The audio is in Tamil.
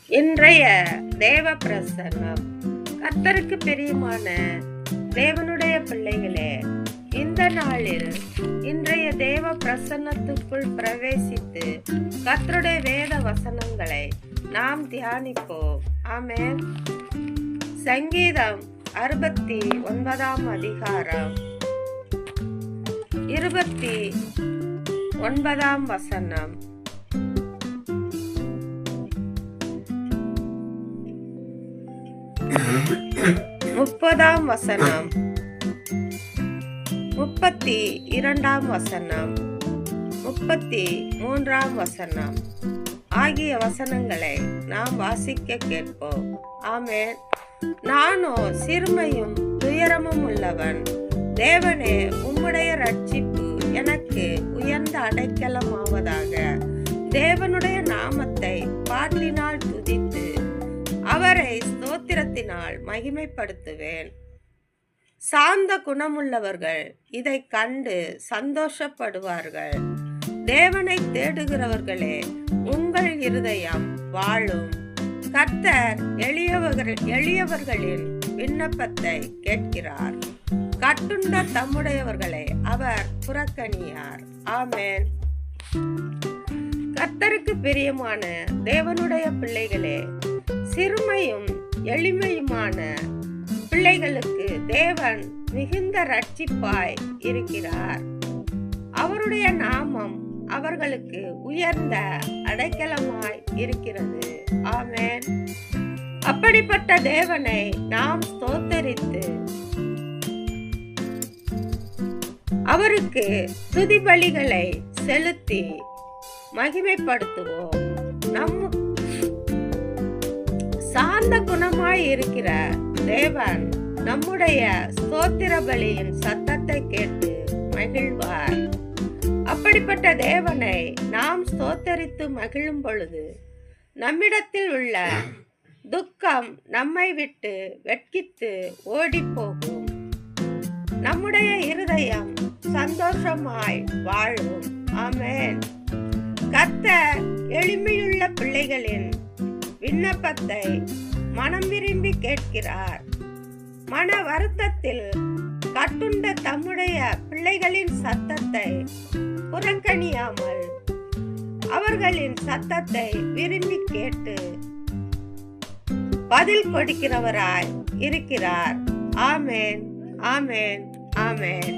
இன்றைய தேவ பிரசன்னம். கர்த்தருக்கு பிரியமான தேவனுடைய பிள்ளைகளே, இந்த நாளில் இன்றைய தேவ பிரசன்னத்துக்குள் பிரவேசித்து கர்த்தருடைய வேத வசனங்களை நாம் தியானிப்போம். ஆமென். சங்கீதம் 69 அதிகாரம் 29 வசனம். 30 வசனம், 32 வசனம், 33 வசனம் ஆகிய வசனங்களை நாம் வாசிக்க கேட்போம். ஆமென். நானோ சிறுமையும் துயரமும் உள்ளவன். தேவனே, உம்முடைய ரட்சிப்பு எனக்கு உயர்ந்த அடைக்கலமாவதாக. தேவனுடைய நாமத்தை பாட்டினால் துதித்து அவரை ஸ்தோத்திரத்தினால் மகிமைப்படுத்துவேன். சாந்த குணமுள்ளவர்கள் இதை கண்டு சந்தோஷப்படுவார்கள். தேவனை தேடுகிறவர்களே, உங்கள் இருதயம் வாழும். கர்த்தர் எளியவர்களின் விண்ணப்பத்தை கேட்கிறார். கட்டுண்ட தம்முடையவர்களை அவர் புறக்கணியார். ஆமென். கர்த்தருக்கு பிரியமான தேவனுடைய பிள்ளைகளே, சிறுமையும் எளிமையுமான பிள்ளைகளுக்கு தேவன் மிகுந்த ரட்சிப்பாய் இருக்கிறார். அவருடைய நாமம் அவர்களுக்கு உயர்ந்த அடைக்கலமாய் இருக்கிறது. ஆமென். அப்படிப்பட்ட தேவனை நாம் ஸ்தோத்தரித்து அவருக்கு துதி பலிகளை செலுத்தி மகிமைப்படுத்துவோம். சாந்த குணமாய் இருக்கிற தேவன் நம்முடைய ஸ்தோத்திர பலியின் சத்தத்தை கேட்டு மகிழ்வார். அப்படிப்பட்ட தேவனை நாம் ஸ்தோத்தரித்து மகிழும் பொழுது நம்மிடத்தில் உள்ள துக்கம் நம்மை விட்டு வெட்கித்து ஓடி போகும். நம்முடைய இருதயம் சந்தோஷமாய் வாழும். ஆமென். கர்த்தர் எளிமையுள்ள பிள்ளைகளின் விண்ணப்பத்தை மனம் விரும்பி கேட்கிறார். மன வருத்தத்தில் கட்டுண்ட தம்முடைய பிள்ளைகளின் சத்தத்தை புறக்கணியாமல் அவர்களின் சத்தத்தை விரும்பி கேட்டு பதில் கொடுக்கிறவராய் இருக்கிறார். ஆமென், ஆமென், ஆமென்.